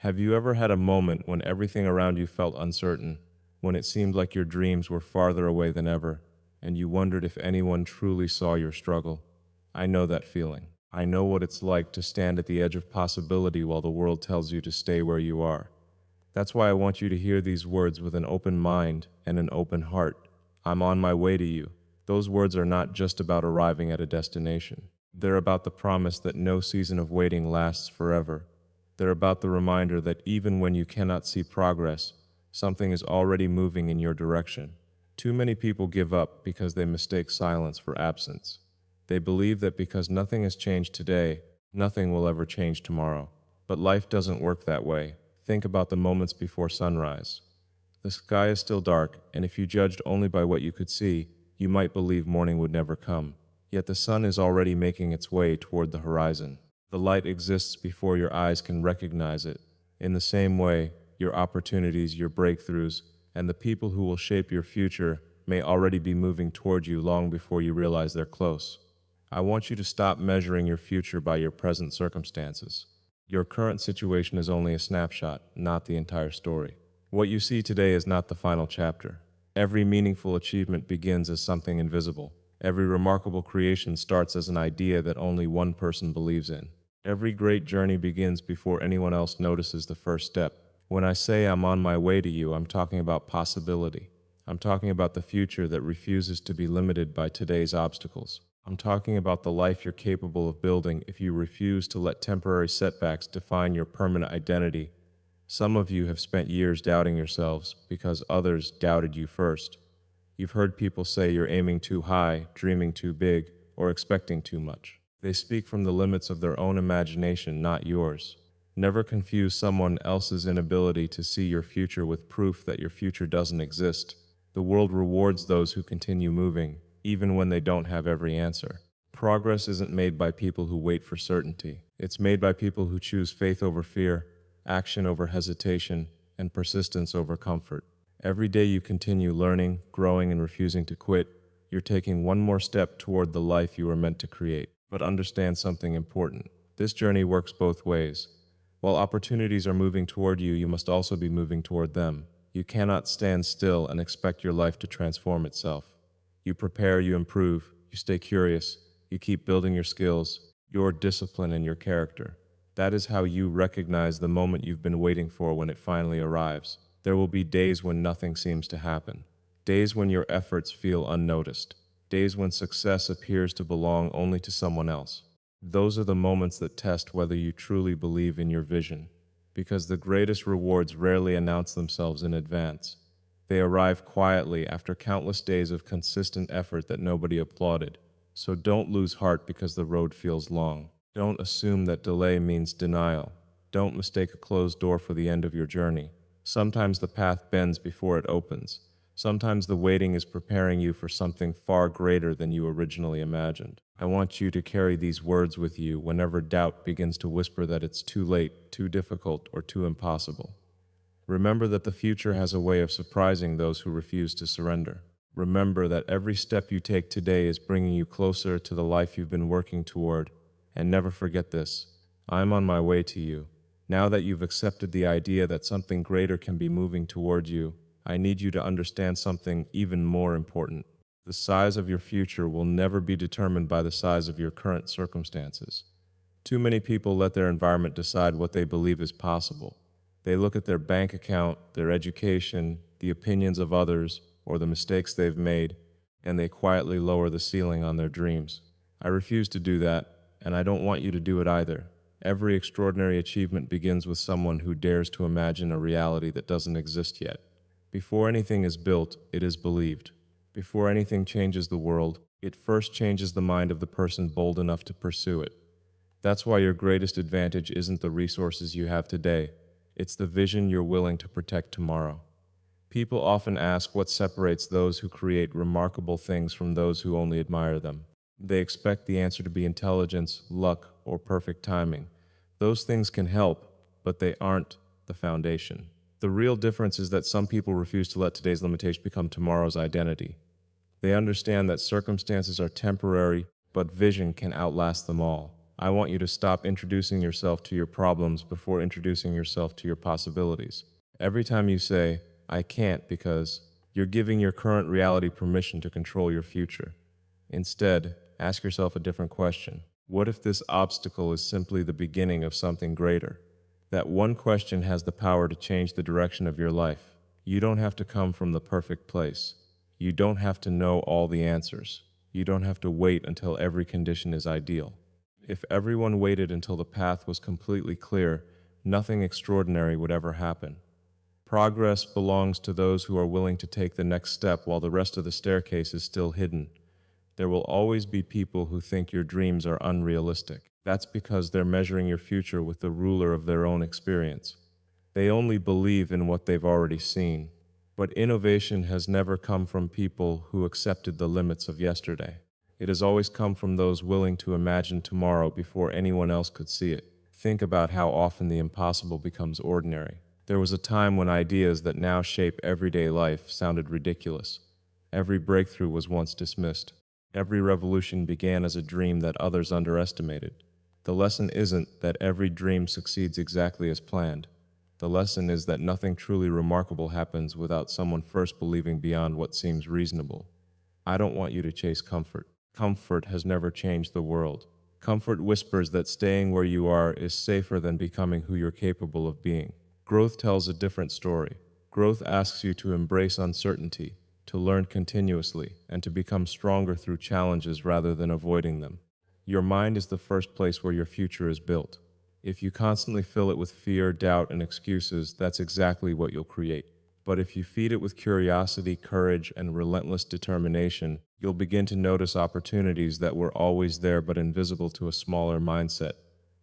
Have you ever had a moment when everything around you felt uncertain, when it seemed like your dreams were farther away than ever, and you wondered if anyone truly saw your struggle? I know that feeling. I know what it's like to stand at the edge of possibility while the world tells you to stay where you are. That's why I want you to hear these words with an open mind and an open heart. I'm on my way to you. Those words are not just about arriving at a destination. They're about the promise that no season of waiting lasts forever. They're about the reminder that even when you cannot see progress, something is already moving in your direction. Too many people give up because they mistake silence for absence. They believe that because nothing has changed today, nothing will ever change tomorrow. But life doesn't work that way. Think about the moments before sunrise. The sky is still dark, and if you judged only by what you could see, you might believe morning would never come. Yet the sun is already making its way toward the horizon. The light exists before your eyes can recognize it. In the same way, your opportunities, your breakthroughs, and the people who will shape your future may already be moving toward you long before you realize they're close. I want you to stop measuring your future by your present circumstances. Your current situation is only a snapshot, not the entire story. What you see today is not the final chapter. Every meaningful achievement begins as something invisible. Every remarkable creation starts as an idea that only one person believes in. Every great journey begins before anyone else notices the first step. When I say I'm on my way to you, I'm talking about possibility. I'm talking about the future that refuses to be limited by today's obstacles. I'm talking about the life you're capable of building if you refuse to let temporary setbacks define your permanent identity. Some of you have spent years doubting yourselves because others doubted you first. You've heard people say you're aiming too high, dreaming too big, or expecting too much. They speak from the limits of their own imagination, not yours. Never confuse someone else's inability to see your future with proof that your future doesn't exist. The world rewards those who continue moving, even when they don't have every answer. Progress isn't made by people who wait for certainty. It's made by people who choose faith over fear, action over hesitation, and persistence over comfort. Every day you continue learning, growing, and refusing to quit, you're taking one more step toward the life you were meant to create. But understand something important. This journey works both ways. While opportunities are moving toward you, you must also be moving toward them. You cannot stand still and expect your life to transform itself. You prepare, you improve, you stay curious, you keep building your skills, your discipline, and your character. That is how you recognize the moment you've been waiting for when it finally arrives. There will be days when nothing seems to happen. Days when your efforts feel unnoticed. Days when success appears to belong only to someone else. Those are the moments that test whether you truly believe in your vision, because the greatest rewards rarely announce themselves in advance. They arrive quietly after countless days of consistent effort that nobody applauded. So don't lose heart because the road feels long. Don't assume that delay means denial. Don't mistake a closed door for the end of your journey. Sometimes the path bends before it opens. Sometimes the waiting is preparing you for something far greater than you originally imagined. I want you to carry these words with you whenever doubt begins to whisper that it's too late, too difficult, or too impossible. Remember that the future has a way of surprising those who refuse to surrender. Remember that every step you take today is bringing you closer to the life you've been working toward. And never forget this: I'm on my way to you. Now that you've accepted the idea that something greater can be moving toward you, I need you to understand something even more important. The size of your future will never be determined by the size of your current circumstances. Too many people let their environment decide what they believe is possible. They look at their bank account, their education, the opinions of others, or the mistakes they've made, and they quietly lower the ceiling on their dreams. I refuse to do that, and I don't want you to do it either. Every extraordinary achievement begins with someone who dares to imagine a reality that doesn't exist yet. Before anything is built, it is believed. Before anything changes the world, it first changes the mind of the person bold enough to pursue it. That's why your greatest advantage isn't the resources you have today. It's the vision you're willing to protect tomorrow. People often ask what separates those who create remarkable things from those who only admire them. They expect the answer to be intelligence, luck, or perfect timing. Those things can help, but they aren't the foundation. The real difference is that some people refuse to let today's limitation become tomorrow's identity. They understand that circumstances are temporary, but vision can outlast them all. I want you to stop introducing yourself to your problems before introducing yourself to your possibilities. Every time you say, I can't because, you're giving your current reality permission to control your future. Instead, ask yourself a different question. What if this obstacle is simply the beginning of something greater? That one question has the power to change the direction of your life. You don't have to come from the perfect place. You don't have to know all the answers. You don't have to wait until every condition is ideal. If everyone waited until the path was completely clear, nothing extraordinary would ever happen. Progress belongs to those who are willing to take the next step while the rest of the staircase is still hidden. There will always be people who think your dreams are unrealistic. That's because they're measuring your future with the ruler of their own experience. They only believe in what they've already seen. But innovation has never come from people who accepted the limits of yesterday. It has always come from those willing to imagine tomorrow before anyone else could see it. Think about how often the impossible becomes ordinary. There was a time when ideas that now shape everyday life sounded ridiculous. Every breakthrough was once dismissed. Every revolution began as a dream that others underestimated. The lesson isn't that every dream succeeds exactly as planned. The lesson is that nothing truly remarkable happens without someone first believing beyond what seems reasonable. I don't want you to chase comfort. Comfort has never changed the world. Comfort whispers that staying where you are is safer than becoming who you're capable of being. Growth tells a different story. Growth asks you to embrace uncertainty, to learn continuously, and to become stronger through challenges rather than avoiding them. Your mind is the first place where your future is built. If you constantly fill it with fear, doubt, and excuses, that's exactly what you'll create. But if you feed it with curiosity, courage, and relentless determination, you'll begin to notice opportunities that were always there but invisible to a smaller mindset.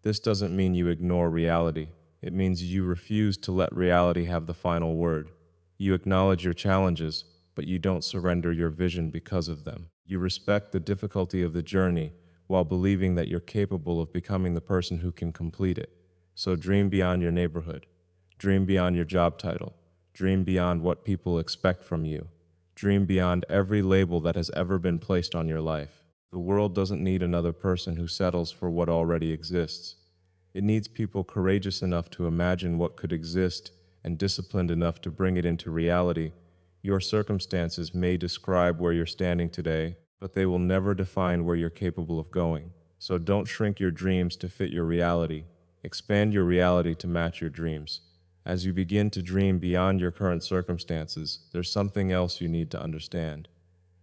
This doesn't mean you ignore reality. It means you refuse to let reality have the final word. You acknowledge your challenges, but you don't surrender your vision because of them. You respect the difficulty of the journey while believing that you're capable of becoming the person who can complete it. So dream beyond your neighborhood. Dream beyond your job title. Dream beyond what people expect from you. Dream beyond every label that has ever been placed on your life. The world doesn't need another person who settles for what already exists. It needs people courageous enough to imagine what could exist and disciplined enough to bring it into reality. Your circumstances may describe where you're standing today, but they will never define where you're capable of going. So don't shrink your dreams to fit your reality. Expand your reality to match your dreams. As you begin to dream beyond your current circumstances, there's something else you need to understand.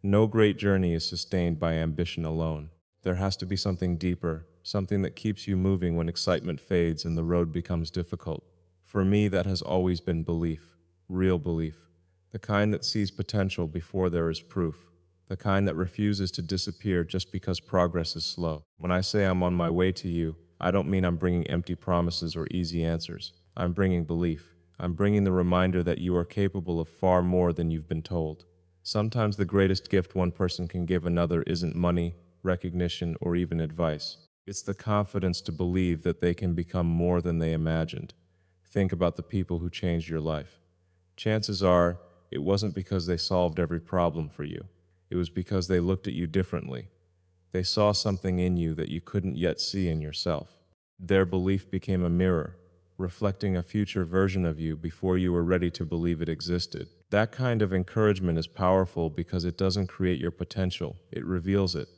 No great journey is sustained by ambition alone. There has to be something deeper, something that keeps you moving when excitement fades and the road becomes difficult. For me, that has always been belief, real belief, the kind that sees potential before there is proof, the kind that refuses to disappear just because progress is slow. When I say I'm on my way to you, I don't mean I'm bringing empty promises or easy answers. I'm bringing belief. I'm bringing the reminder that you are capable of far more than you've been told. Sometimes the greatest gift one person can give another isn't money, recognition, or even advice. It's the confidence to believe that they can become more than they imagined. Think about the people who changed your life. Chances are, it wasn't because they solved every problem for you. It was because they looked at you differently. They saw something in you that you couldn't yet see in yourself. Their belief became a mirror, reflecting a future version of you before you were ready to believe it existed. That kind of encouragement is powerful because it doesn't create your potential, it reveals it.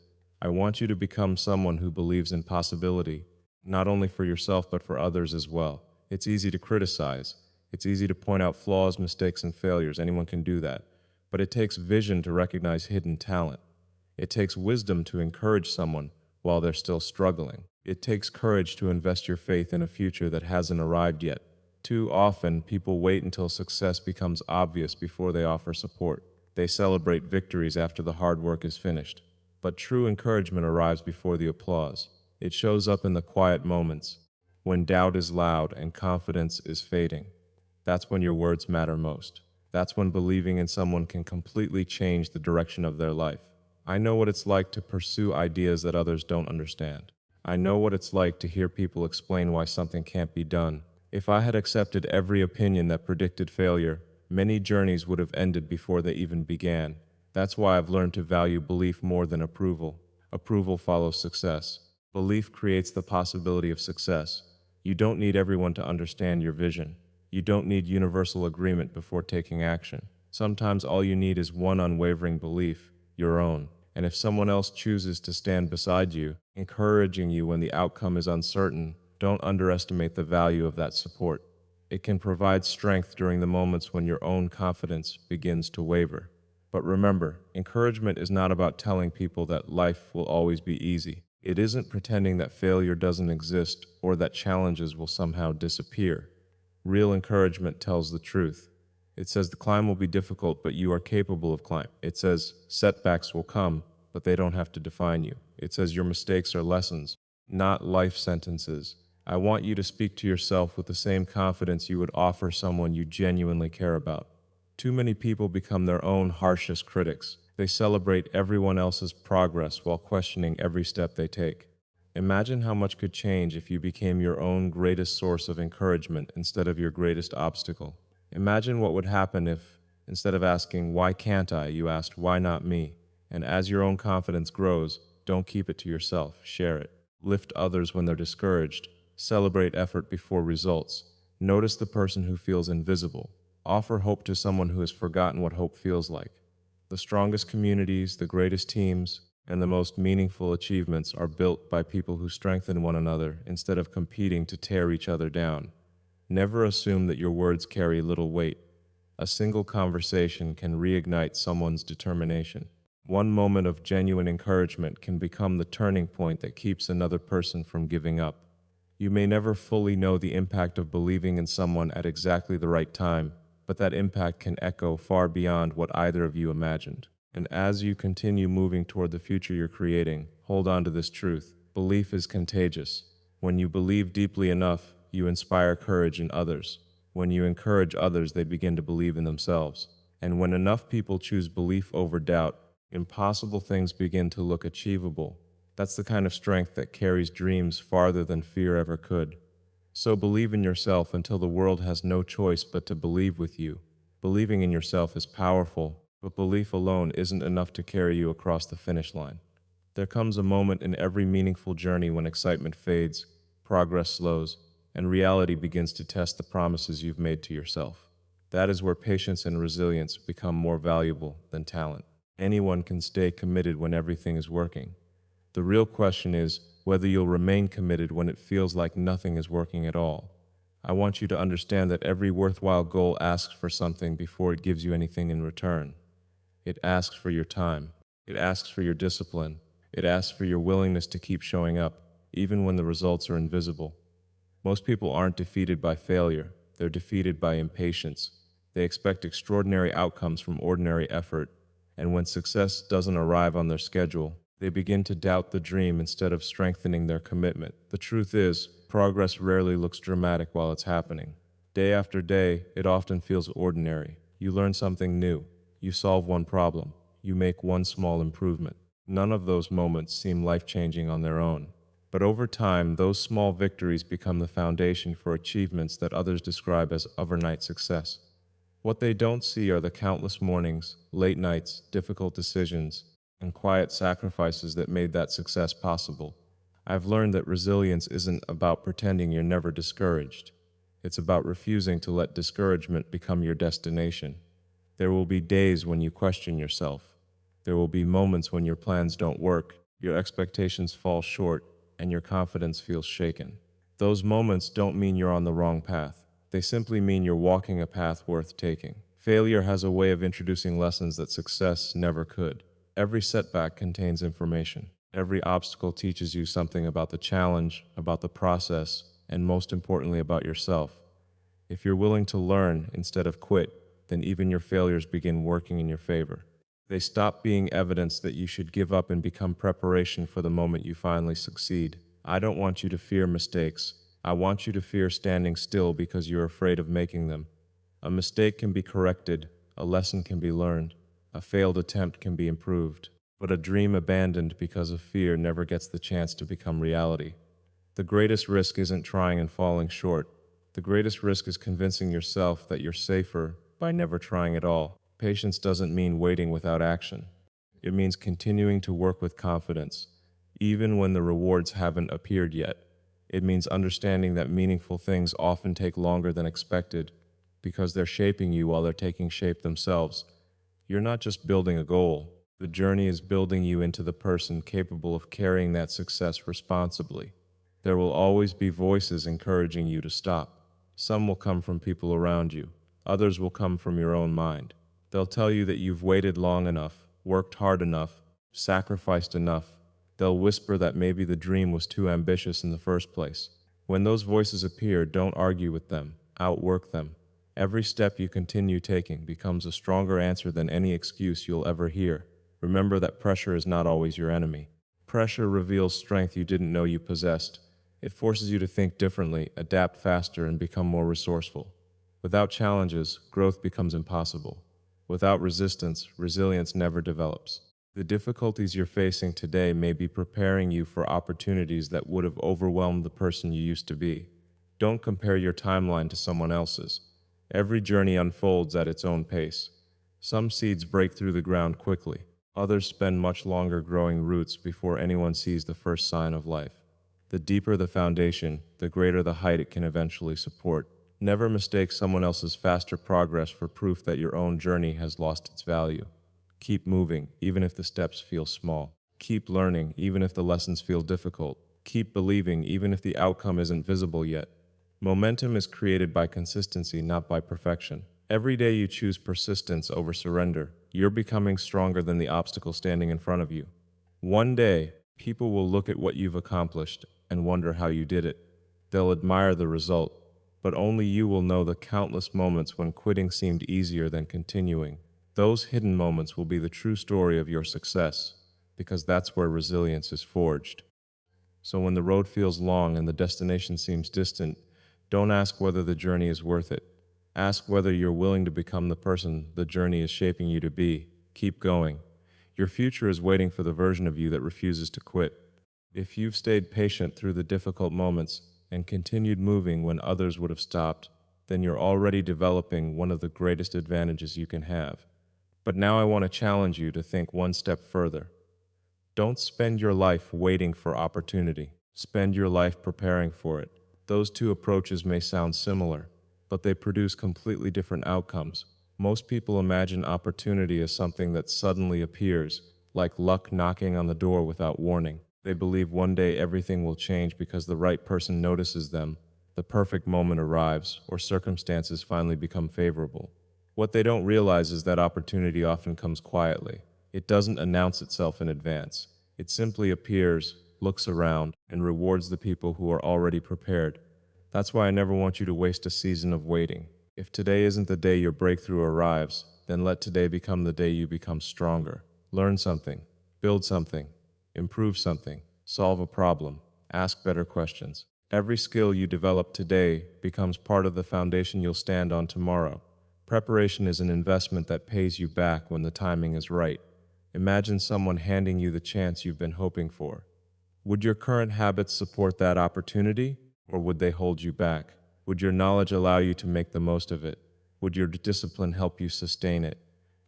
I want you to become someone who believes in possibility, not only for yourself but for others as well. It's easy to criticize. It's easy to point out flaws, mistakes, and failures. Anyone can do that. But it takes vision to recognize hidden talent. It takes wisdom to encourage someone while they're still struggling. It takes courage to invest your faith in a future that hasn't arrived yet. Too often, people wait until success becomes obvious before they offer support. They celebrate victories after the hard work is finished. But true encouragement arrives before the applause. It shows up in the quiet moments, when doubt is loud and confidence is fading. That's when your words matter most. That's when believing in someone can completely change the direction of their life. I know what it's like to pursue ideas that others don't understand. I know what it's like to hear people explain why something can't be done. If I had accepted every opinion that predicted failure, many journeys would have ended before they even began. That's why I've learned to value belief more than approval. Approval follows success. Belief creates the possibility of success. You don't need everyone to understand your vision. You don't need universal agreement before taking action. Sometimes all you need is one unwavering belief, your own. And if someone else chooses to stand beside you, encouraging you when the outcome is uncertain, don't underestimate the value of that support. It can provide strength during the moments when your own confidence begins to waver. But remember, encouragement is not about telling people that life will always be easy. It isn't pretending that failure doesn't exist or that challenges will somehow disappear. Real encouragement tells the truth. It says the climb will be difficult, but you are capable of climb. It says setbacks will come, but they don't have to define you. It says your mistakes are lessons, not life sentences. I want you to speak to yourself with the same confidence you would offer someone you genuinely care about. Too many people become their own harshest critics. They celebrate everyone else's progress while questioning every step they take. Imagine how much could change if you became your own greatest source of encouragement instead of your greatest obstacle. Imagine what would happen if, instead of asking, "Why can't I?" you asked, "Why not me?" And as your own confidence grows, don't keep it to yourself, share it. Lift others when they're discouraged. Celebrate effort before results. Notice the person who feels invisible. Offer hope to someone who has forgotten what hope feels like. The strongest communities, the greatest teams, and the most meaningful achievements are built by people who strengthen one another instead of competing to tear each other down. Never assume that your words carry little weight. A single conversation can reignite someone's determination. One moment of genuine encouragement can become the turning point that keeps another person from giving up. You may never fully know the impact of believing in someone at exactly the right time, but that impact can echo far beyond what either of you imagined. And as you continue moving toward the future you're creating, hold on to this truth. Belief is contagious. When you believe deeply enough, you inspire courage in others. When you encourage others, they begin to believe in themselves. And when enough people choose belief over doubt, impossible things begin to look achievable. That's the kind of strength that carries dreams farther than fear ever could. So believe in yourself until the world has no choice but to believe with you. Believing in yourself is powerful, but belief alone isn't enough to carry you across the finish line. There comes a moment in every meaningful journey when excitement fades, progress slows, and reality begins to test the promises you've made to yourself. That is where patience and resilience become more valuable than talent. Anyone can stay committed when everything is working. The real question is whether you'll remain committed when it feels like nothing is working at all. I want you to understand that every worthwhile goal asks for something before it gives you anything in return. It asks for your time. It asks for your discipline. It asks for your willingness to keep showing up, even when the results are invisible. Most people aren't defeated by failure. They're defeated by impatience. They expect extraordinary outcomes from ordinary effort, and when success doesn't arrive on their schedule, they begin to doubt the dream instead of strengthening their commitment. The truth is, progress rarely looks dramatic while it's happening. Day after day, it often feels ordinary. You learn something new. You solve one problem. You make one small improvement. None of those moments seem life-changing on their own. But over time, those small victories become the foundation for achievements that others describe as overnight success. What they don't see are the countless mornings, late nights, difficult decisions, and quiet sacrifices that made that success possible. I've learned that resilience isn't about pretending you're never discouraged. It's about refusing to let discouragement become your destination. There will be days when you question yourself. There will be moments when your plans don't work, your expectations fall short, and your confidence feels shaken. Those moments don't mean you're on the wrong path. They simply mean you're walking a path worth taking. Failure has a way of introducing lessons that success never could. Every setback contains information. Every obstacle teaches you something about the challenge, about the process, and most importantly about yourself. If you're willing to learn instead of quit, then even your failures begin working in your favor. They stop being evidence that you should give up and become preparation for the moment you finally succeed. I don't want you to fear mistakes. I want you to fear standing still because you're afraid of making them. A mistake can be corrected, a lesson can be learned, a failed attempt can be improved, but a dream abandoned because of fear never gets the chance to become reality. The greatest risk isn't trying and falling short. The greatest risk is convincing yourself that you're safer by never trying at all. Patience doesn't mean waiting without action. It means continuing to work with confidence, even when the rewards haven't appeared yet. It means understanding that meaningful things often take longer than expected because they're shaping you while they're taking shape themselves. You're not just building a goal, the journey is building you into the person capable of carrying that success responsibly. There will always be voices encouraging you to stop. Some will come from people around you, others will come from your own mind. They'll tell you that you've waited long enough, worked hard enough, sacrificed enough. They'll whisper that maybe the dream was too ambitious in the first place. When those voices appear, don't argue with them, outwork them. Every step you continue taking becomes a stronger answer than any excuse you'll ever hear. Remember that pressure is not always your enemy. Pressure reveals strength you didn't know you possessed. It forces you to think differently, adapt faster, and become more resourceful. Without challenges, growth becomes impossible. Without resistance, resilience never develops. The difficulties you're facing today may be preparing you for opportunities that would have overwhelmed the person you used to be. Don't compare your timeline to someone else's. Every journey unfolds at its own pace. Some seeds break through the ground quickly. Others spend much longer growing roots before anyone sees the first sign of life. The deeper the foundation, the greater the height it can eventually support. Never mistake someone else's faster progress for proof that your own journey has lost its value. Keep moving, even if the steps feel small. Keep learning, even if the lessons feel difficult. Keep believing, even if the outcome isn't visible yet. Momentum is created by consistency, not by perfection. Every day you choose persistence over surrender, you're becoming stronger than the obstacle standing in front of you. One day, people will look at what you've accomplished and wonder how you did it. They'll admire the result, but only you will know the countless moments when quitting seemed easier than continuing. Those hidden moments will be the true story of your success, because that's where resilience is forged. So when the road feels long and the destination seems distant, don't ask whether the journey is worth it. Ask whether you're willing to become the person the journey is shaping you to be. Keep going. Your future is waiting for the version of you that refuses to quit. If you've stayed patient through the difficult moments and continued moving when others would have stopped, then you're already developing one of the greatest advantages you can have. But now I want to challenge you to think one step further. Don't spend your life waiting for opportunity. Spend your life preparing for it. Those two approaches may sound similar, but they produce completely different outcomes. Most people imagine opportunity as something that suddenly appears, like luck knocking on the door without warning. They believe one day everything will change because the right person notices them, the perfect moment arrives, or circumstances finally become favorable. What they don't realize is that opportunity often comes quietly. It doesn't announce itself in advance. It simply appears, looks around, and rewards the people who are already prepared. That's why I never want you to waste a season of waiting. If today isn't the day your breakthrough arrives, then let today become the day you become stronger. Learn something, build something, improve something, solve a problem, ask better questions. Every skill you develop today becomes part of the foundation you'll stand on tomorrow. Preparation is an investment that pays you back when the timing is right. Imagine someone handing you the chance you've been hoping for. Would your current habits support that opportunity, or would they hold you back? Would your knowledge allow you to make the most of it? Would your discipline help you sustain it?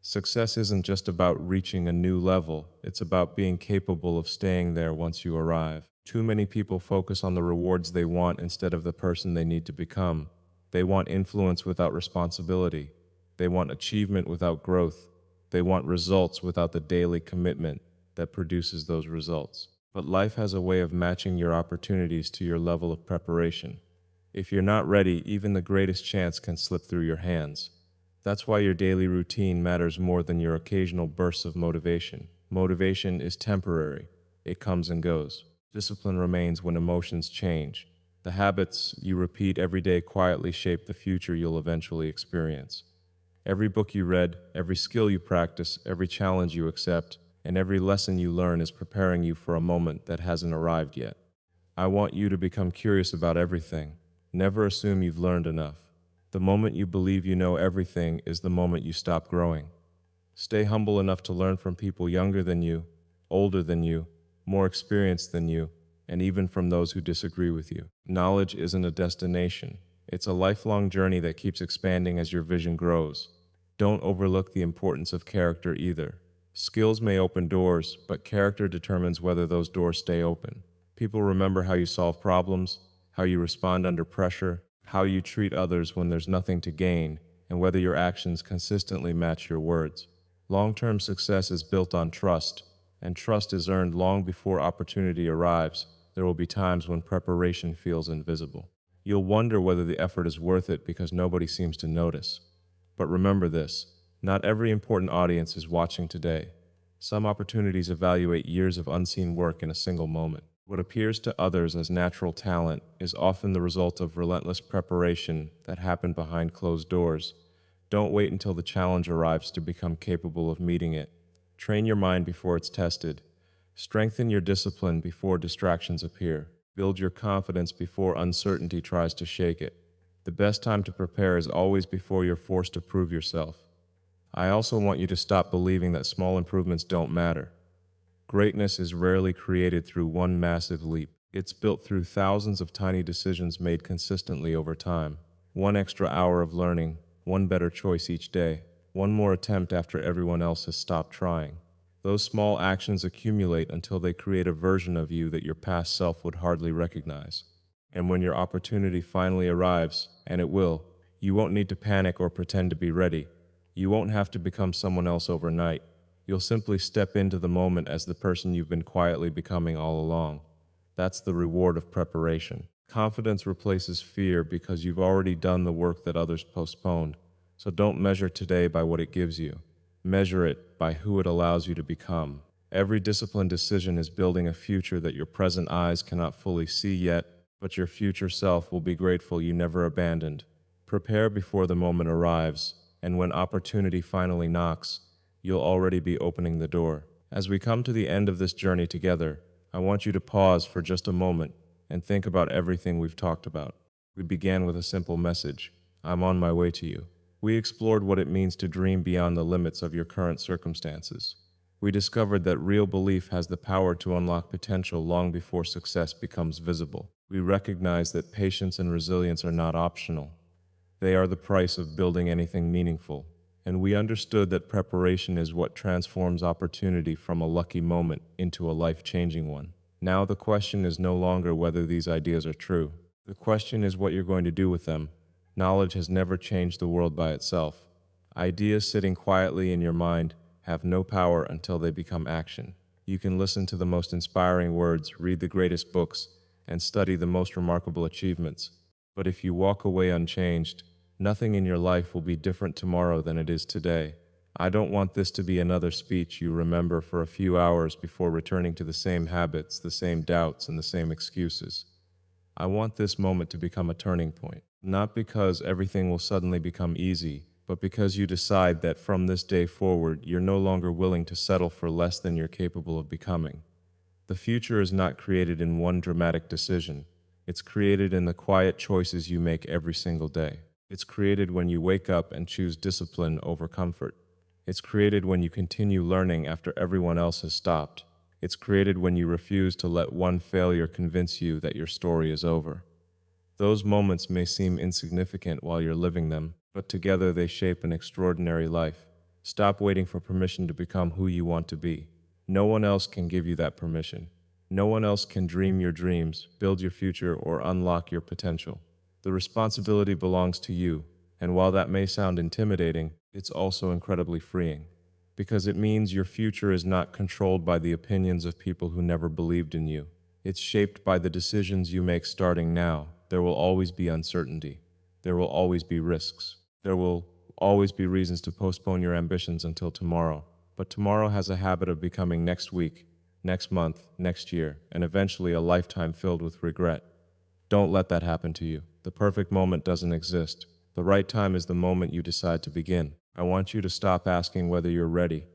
Success isn't just about reaching a new level, it's about being capable of staying there once you arrive. Too many people focus on the rewards they want instead of the person they need to become. They want influence without responsibility. They want achievement without growth. They want results without the daily commitment that produces those results. But life has a way of matching your opportunities to your level of preparation. If you're not ready, even the greatest chance can slip through your hands. That's why your daily routine matters more than your occasional bursts of motivation. Motivation is temporary. It comes and goes. Discipline remains when emotions change. The habits you repeat every day quietly shape the future you'll eventually experience. Every book you read, every skill you practice, every challenge you accept, and every lesson you learn is preparing you for a moment that hasn't arrived yet. I want you to become curious about everything. Never assume you've learned enough. The moment you believe you know everything is the moment you stop growing. Stay humble enough to learn from people younger than you, older than you, more experienced than you, and even from those who disagree with you. Knowledge isn't a destination. It's a lifelong journey that keeps expanding as your vision grows. Don't overlook the importance of character either. Skills may open doors, but character determines whether those doors stay open. People remember how you solve problems, how you respond under pressure, how you treat others when there's nothing to gain, and whether your actions consistently match your words. Long-term success is built on trust, and trust is earned long before opportunity arrives. There will be times when preparation feels invisible. You'll wonder whether the effort is worth it because nobody seems to notice. But remember this, not every important audience is watching today. Some opportunities evaluate years of unseen work in a single moment. What appears to others as natural talent is often the result of relentless preparation that happened behind closed doors. Don't wait until the challenge arrives to become capable of meeting it. Train your mind before it's tested. Strengthen your discipline before distractions appear. Build your confidence before uncertainty tries to shake it. The best time to prepare is always before you're forced to prove yourself. I also want you to stop believing that small improvements don't matter. Greatness is rarely created through one massive leap. It's built through thousands of tiny decisions made consistently over time. One extra hour of learning, one better choice each day, one more attempt after everyone else has stopped trying. Those small actions accumulate until they create a version of you that your past self would hardly recognize. And when your opportunity finally arrives, and it will, you won't need to panic or pretend to be ready. You won't have to become someone else overnight. You'll simply step into the moment as the person you've been quietly becoming all along. That's the reward of preparation. Confidence replaces fear because you've already done the work that others postponed. So don't measure today by what it gives you. Measure it by who it allows you to become. Every disciplined decision is building a future that your present eyes cannot fully see yet, but your future self will be grateful you never abandoned. Prepare before the moment arrives, and when opportunity finally knocks, you'll already be opening the door. As we come to the end of this journey together, I want you to pause for just a moment and think about everything we've talked about. We began with a simple message: I'm on my way to you. We explored what it means to dream beyond the limits of your current circumstances. We discovered that real belief has the power to unlock potential long before success becomes visible. We recognized that patience and resilience are not optional. They are the price of building anything meaningful. And we understood that preparation is what transforms opportunity from a lucky moment into a life-changing one. Now the question is no longer whether these ideas are true. The question is what you're going to do with them. Knowledge has never changed the world by itself. Ideas sitting quietly in your mind have no power until they become action. You can listen to the most inspiring words, read the greatest books, and study the most remarkable achievements. But if you walk away unchanged, nothing in your life will be different tomorrow than it is today. I don't want this to be another speech you remember for a few hours before returning to the same habits, the same doubts, and the same excuses. I want this moment to become a turning point, not because everything will suddenly become easy, but because you decide that from this day forward, you're no longer willing to settle for less than you're capable of becoming. The future is not created in one dramatic decision. It's created in the quiet choices you make every single day. It's created when you wake up and choose discipline over comfort. It's created when you continue learning after everyone else has stopped. It's created when you refuse to let one failure convince you that your story is over. Those moments may seem insignificant while you're living them, but together they shape an extraordinary life. Stop waiting for permission to become who you want to be. No one else can give you that permission. No one else can dream your dreams, build your future, or unlock your potential. The responsibility belongs to you, and while that may sound intimidating, it's also incredibly freeing. Because it means your future is not controlled by the opinions of people who never believed in you. It's shaped by the decisions you make starting now. There will always be uncertainty. There will always be risks. There will always be reasons to postpone your ambitions until tomorrow. But tomorrow has a habit of becoming next week, next month, next year, and eventually a lifetime filled with regret. Don't let that happen to you. The perfect moment doesn't exist. The right time is the moment you decide to begin. I want you to stop asking whether you're ready.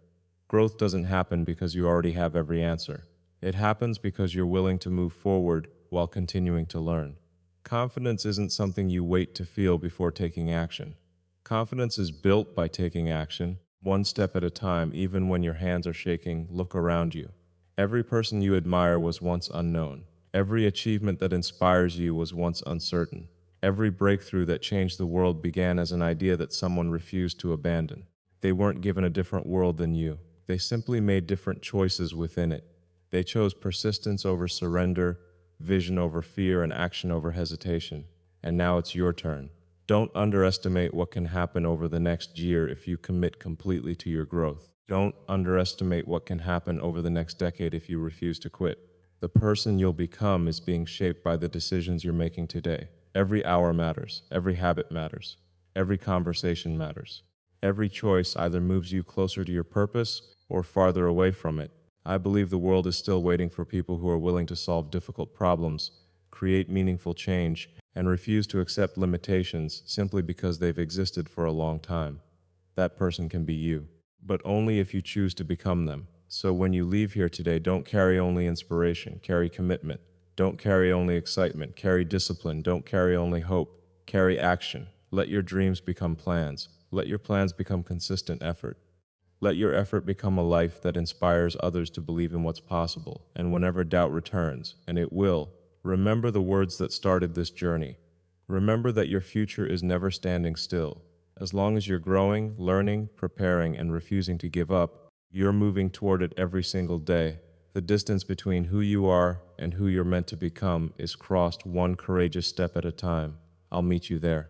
Growth doesn't happen because you already have every answer. It happens because you're willing to move forward while continuing to learn. Confidence isn't something you wait to feel before taking action. Confidence is built by taking action, one step at a time. Even when your hands are shaking, look around you. Every person you admire was once unknown. Every achievement that inspires you was once uncertain. Every breakthrough that changed the world began as an idea that someone refused to abandon. They weren't given a different world than you. They simply made different choices within it. They chose persistence over surrender, vision over fear, and action over hesitation. And now it's your turn. Don't underestimate what can happen over the next year if you commit completely to your growth. Don't underestimate what can happen over the next decade if you refuse to quit. The person you'll become is being shaped by the decisions you're making today. Every hour matters. Every habit matters. Every conversation matters. Every choice either moves you closer to your purpose or farther away from it. I believe the world is still waiting for people who are willing to solve difficult problems, create meaningful change, and refuse to accept limitations simply because they've existed for a long time. That person can be you, but only if you choose to become them. So when you leave here today, don't carry only inspiration, carry commitment. Don't carry only excitement, carry discipline. Don't carry only hope, carry action. Let your dreams become plans. Let your plans become consistent effort. Let your effort become a life that inspires others to believe in what's possible. And whenever doubt returns, and it will, remember the words that started this journey. Remember that your future is never standing still. As long as you're growing, learning, preparing, and refusing to give up, you're moving toward it every single day. The distance between who you are and who you're meant to become is crossed one courageous step at a time. I'll meet you there.